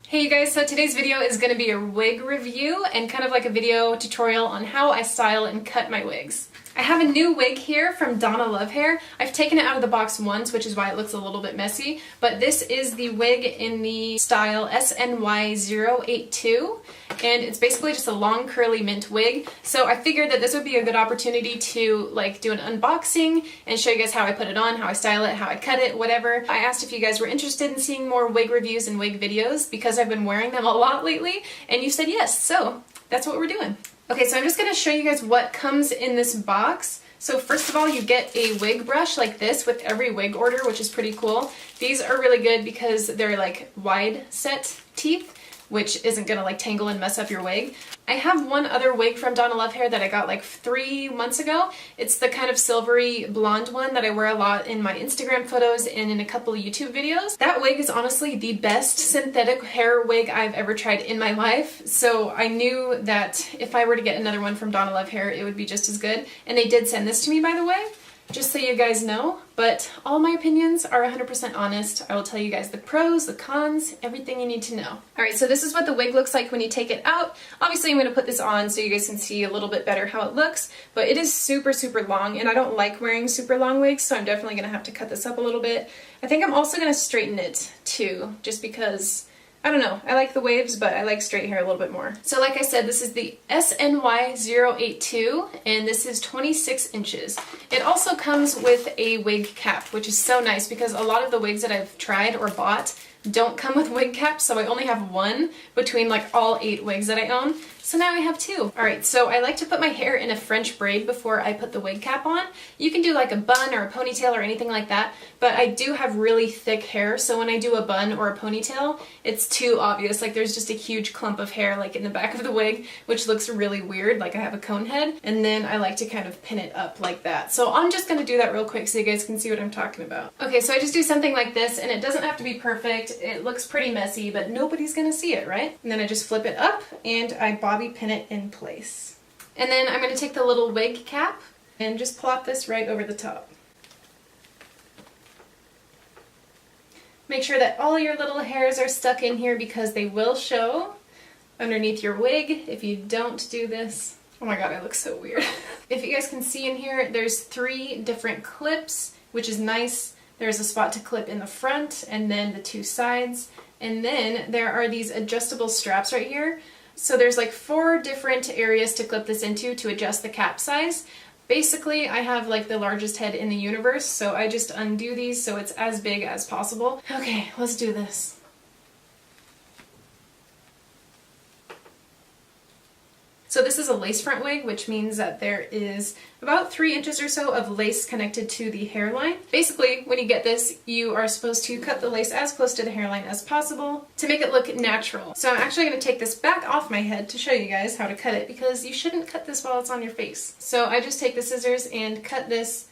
Hey you guys, so today's video is going to be a wig review and kind of like a video tutorial on how I style and cut my wigs. I have a new wig here from Donalovehair. I've taken it out of the box once, which is why it looks a little bit messy, but this is the wig in the style SNY082, and it's basically just a long curly mint wig. So I figured that this would be a good opportunity to like do an unboxing and show you guys how I put it on, how I style it, how I cut it, whatever. I asked if you guys were interested in seeing more wig reviews and wig videos because I've been wearing them a lot lately, and you said yes, so that's what we're doing. Okay, so I'm just going to show you guys what comes in this box. So first of all, you get a wig brush like this with every wig order, which is pretty cool. These are really good because they're like wide set teeth, which isn't gonna like tangle and mess up your wig. I have one other wig from Donalovehair that I got like 3 months ago. It's the kind of silvery blonde one that I wear a lot in my Instagram photos and in a couple of YouTube videos. That wig is honestly the best synthetic hair wig I've ever tried in my life, so I knew that if I were to get another one from Donalovehair, it would be just as good. And they did send this to me, by the way, just so you guys know, but all my opinions are 100% honest. I will tell you guys the pros, the cons, everything you need to know. Alright, so this is what the wig looks like when you take it out. Obviously I'm going to put this on so you guys can see a little bit better how it looks, but it is super long, and I don't like wearing super long wigs, so I'm definitely going to have to cut this up a little bit. I think I'm also going to straighten it too, just because I don't know, I like the waves, but I like straight hair a little bit more. So like I said, this is the SNY082, and this is 26 inches. It also comes with a wig cap, which is so nice because a lot of the wigs that I've tried or bought don't come with wig caps, so I only have one between like all 8 wigs that I own. So now I have 2. Alright, so I like to put my hair in a French braid before I put the wig cap on. You can do like a bun or a ponytail or anything like that, but I do have really thick hair, so when I do a bun or a ponytail, it's too obvious. Like there's just a huge clump of hair like in the back of the wig, which looks really weird, like I have a cone head, and then I like to kind of pin it up like that. So I'm just going to do that real quick so you guys can see what I'm talking about. Okay, so I just do something like this, and it doesn't have to be perfect. It looks pretty messy, but nobody's going to see it, right? And then I just flip it up, and I bobby pin it in place. And then I'm going to take the little wig cap and just plop this right over the top. Make sure that all your little hairs are stuck in here because they will show underneath your wig if you don't do this. Oh my god, I look so weird. If you guys can see in here, there's 3 different clips, which is nice. There's a spot to clip in the front and then the 2 sides. And then there are these adjustable straps right here. So there's like 4 different areas to clip this into to adjust the cap size. Basically, I have like the largest head in the universe, so I just undo these so it's as big as possible. Okay, let's do this. So this is a lace front wig, which means that there is about 3 inches or so of lace connected to the hairline. Basically, when you get this, you are supposed to cut the lace as close to the hairline as possible to make it look natural. So I'm actually going to take this back off my head to show you guys how to cut it, because you shouldn't cut this while it's on your face. So I just take the scissors and cut this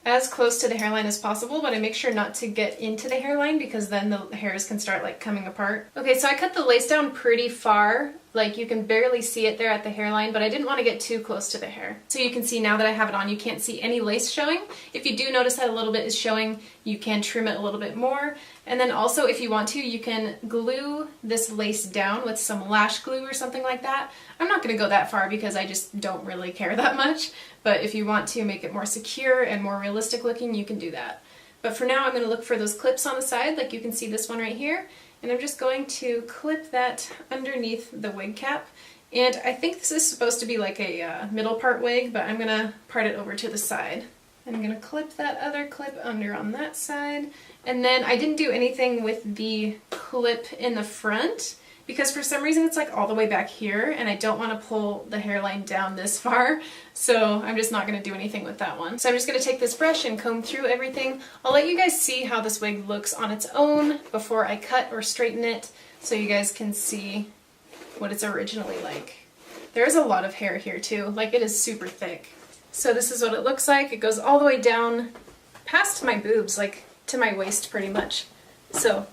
as close to the hairline as possible, but I make sure not to get into the hairline because then the hairs can start like coming apart. Okay, so I cut the lace down pretty far, like you can barely see it there at the hairline, but I didn't want to get too close to the hair. So you can see now that I have it on, you can't see any lace showing. If you do notice that a little bit is showing, you can trim it a little bit more. And then also, if you want to, you can glue this lace down with some lash glue or something like that. I'm not going to go that far because I just don't really care that much, but if you want to make it more secure and more realistic looking, you can do that. But for now, I'm going to look for those clips on the side, like you can see this one right here, and I'm just going to clip that underneath the wig cap. And I think this is supposed to be like a middle part wig, but I'm going to part it over to the side. I'm going to clip that other clip under on that side. And then I didn't do anything with the clip in the front because for some reason it's like all the way back here and I don't want to pull the hairline down this far, so I'm just not going to do anything with that one. So I'm just going to take this brush and comb through everything. I'll let you guys see how this wig looks on its own before I cut or straighten it so you guys can see what it's originally like. There is a lot of hair here too, like it is super thick. So this is what it looks like. It goes all the way down past my boobs, like to my waist pretty much. So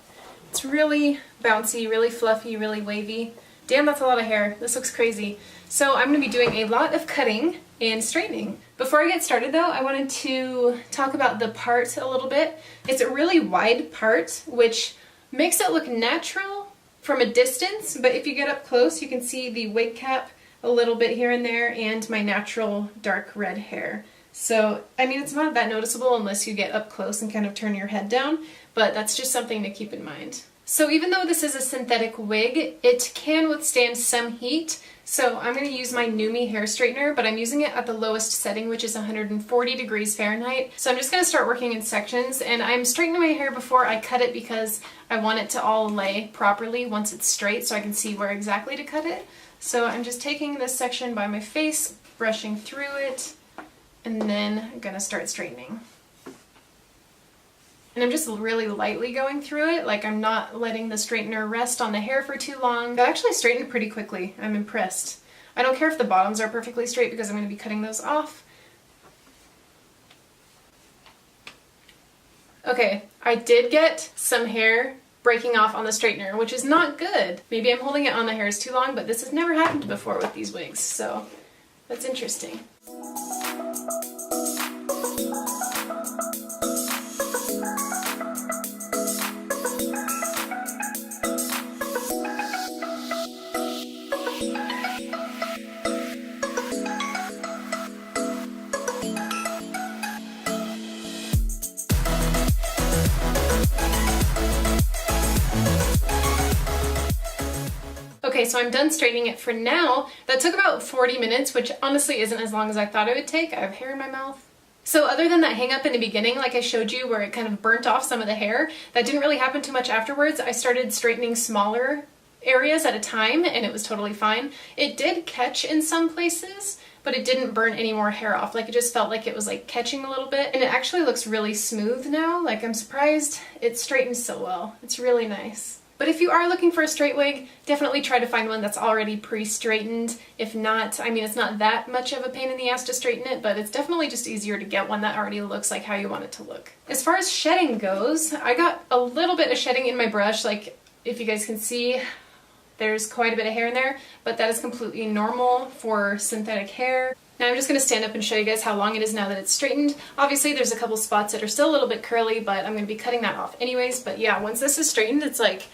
it's really bouncy, really fluffy, really wavy. Damn, that's a lot of hair. This looks crazy. So I'm going to be doing a lot of cutting and straightening. Before I get started though, I wanted to talk about the part a little bit. It's a really wide part, which makes it look natural, from a distance, but if you get up close, you can see the wig cap a little bit here and there and my natural dark red hair. So, I mean, it's not that noticeable unless you get up close and kind of turn your head down, but that's just something to keep in mind. So even though this is a synthetic wig, it can withstand some heat. So I'm going to use my Numi hair straightener, but I'm using it at the lowest setting, which is 140 degrees Fahrenheit. So I'm just going to start working in sections, and I'm straightening my hair before I cut it because I want it to all lay properly once it's straight so I can see where exactly to cut it. So I'm just taking this section by my face, brushing through it, and then I'm going to start straightening. And I'm just really lightly going through it, like I'm not letting the straightener rest on the hair for too long. It actually straightened pretty quickly. I'm impressed. I don't care if the bottoms are perfectly straight because I'm going to be cutting those off. Okay, I did get some hair breaking off on the straightener, which is not good. Maybe I'm holding it on the hairs too long, but this has never happened before with these wigs, so that's interesting. Okay, so I'm done straightening it for now. That took about 40 minutes, which honestly isn't as long as I thought it would take. I have hair in my mouth. So other than that hang up in the beginning, like I showed you, where it kind of burnt off some of the hair, that didn't really happen too much afterwards. I started straightening smaller areas at a time, and it was totally fine. It did catch in some places, but it didn't burn any more hair off. Like, it just felt like it was like catching a little bit, and it actually looks really smooth now. Like, I'm surprised it straightens so well. It's really nice. But if you are looking for a straight wig, definitely try to find one that's already pre-straightened. If not, I mean, it's not that much of a pain in the ass to straighten it, but it's definitely just easier to get one that already looks like how you want it to look. As far as shedding goes, I got a little bit of shedding in my brush. Like, if you guys can see, there's quite a bit of hair in there, but that is completely normal for synthetic hair. Now I'm just going to stand up and show you guys how long it is now that it's straightened. Obviously there's a couple spots that are still a little bit curly, but I'm going to be cutting that off anyways. But yeah, once this is straightened, it's like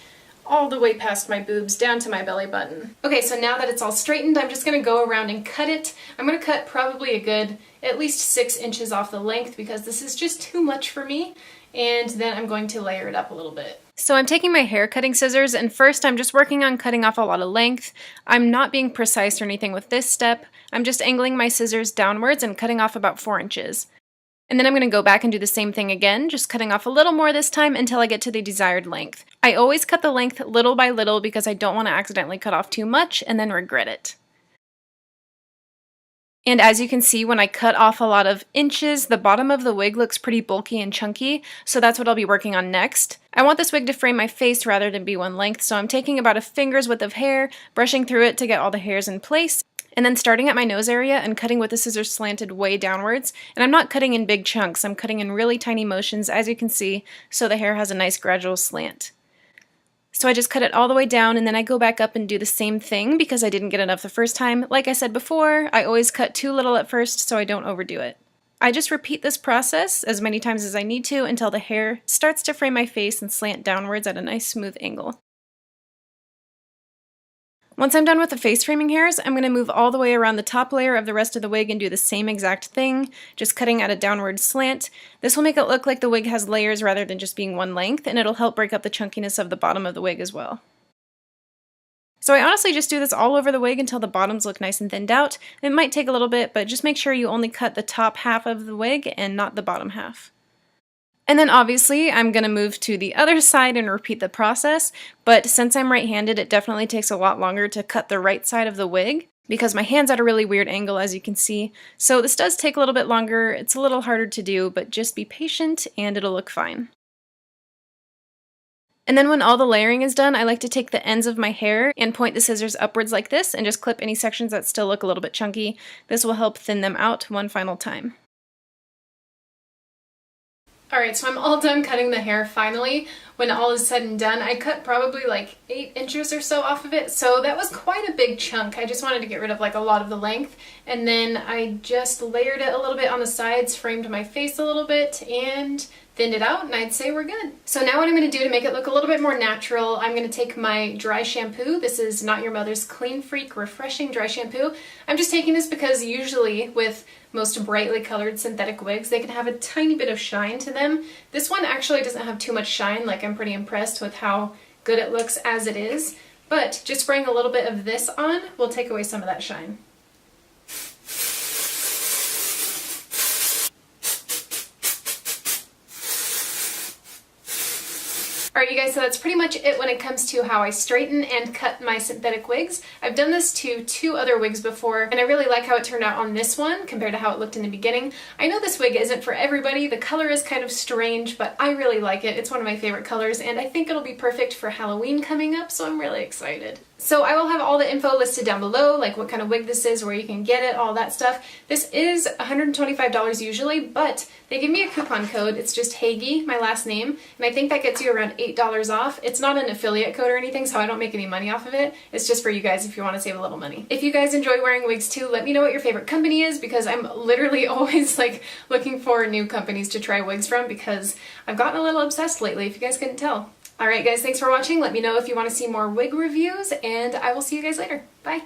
all the way past my boobs down to my belly button. Okay, so now that it's all straightened, I'm just going to go around and cut it. I'm going to cut probably a good at least 6 inches off the length because this is just too much for me. And then I'm going to layer it up a little bit. So I'm taking my hair cutting scissors, and first I'm just working on cutting off a lot of length. I'm not being precise or anything with this step. I'm just angling my scissors downwards and cutting off about 4 inches. And then I'm going to go back and do the same thing again, just cutting off a little more this time until I get to the desired length. I always cut the length little by little because I don't want to accidentally cut off too much and then regret it. And as you can see, when I cut off a lot of inches, the bottom of the wig looks pretty bulky and chunky, so that's what I'll be working on next. I want this wig to frame my face rather than be one length, so I'm taking about a finger's width of hair, brushing through it to get all the hairs in place, and then starting at my nose area and cutting with the scissors slanted way downwards. And I'm not cutting in big chunks, I'm cutting in really tiny motions, as you can see, so the hair has a nice gradual slant. So I just cut it all the way down, and then I go back up and do the same thing because I didn't get enough the first time. Like I said before, I always cut too little at first so I don't overdo it. I just repeat this process as many times as I need to until the hair starts to frame my face and slant downwards at a nice smooth angle. Once I'm done with the face framing hairs, I'm going to move all the way around the top layer of the rest of the wig and do the same exact thing, just cutting at a downward slant. This will make it look like the wig has layers rather than just being one length, and it'll help break up the chunkiness of the bottom of the wig as well. So I honestly just do this all over the wig until the bottoms look nice and thinned out. It might take a little bit, but just make sure you only cut the top half of the wig and not the bottom half. And then obviously I'm going to move to the other side and repeat the process, but since I'm right-handed, it definitely takes a lot longer to cut the right side of the wig because my hand's at a really weird angle, as you can see. So this does take a little bit longer, it's a little harder to do, but just be patient and it'll look fine. And then when all the layering is done, I like to take the ends of my hair and point the scissors upwards like this and just clip any sections that still look a little bit chunky. This will help thin them out one final time. Alright, so I'm all done cutting the hair finally. when all is said and done. I cut probably like 8 inches or so off of it, so that was quite a big chunk. I just wanted to get rid of like a lot of the length, and then I just layered it a little bit on the sides, framed my face a little bit, and thinned it out, and I'd say we're good. So now what I'm going to do to make it look a little bit more natural, I'm going to take my dry shampoo. This is Not Your Mother's Clean Freak Refreshing Dry Shampoo. I'm just taking this because usually with most brightly colored synthetic wigs, they can have a tiny bit of shine to them. This one actually doesn't have too much shine, like I'm pretty impressed with how good it looks as it is, but just spraying a little bit of this on will take away some of that shine. Alright you guys, so that's pretty much it when it comes to how I straighten and cut my synthetic wigs. I've done this to 2 other wigs before, and I really like how it turned out on this one compared to how it looked in the beginning. I know this wig isn't for everybody, the color is kind of strange, but I really like it. It's one of my favorite colors, and I think it'll be perfect for Halloween coming up, so I'm really excited. So I will have all the info listed down below, like what kind of wig this is, where you can get it, all that stuff. This is $125 usually, but they give me a coupon code. It's just Hagee, my last name, and I think that gets you around $8 off. It's not an affiliate code or anything, so I don't make any money off of it. It's just for you guys if you want to save a little money. If you guys enjoy wearing wigs too, let me know what your favorite company is, because I'm literally always like looking for new companies to try wigs from, because I've gotten a little obsessed lately, if you guys couldn't tell. Alright guys, thanks for watching. Let me know if you want to see more wig reviews, and I will see you guys later. Bye!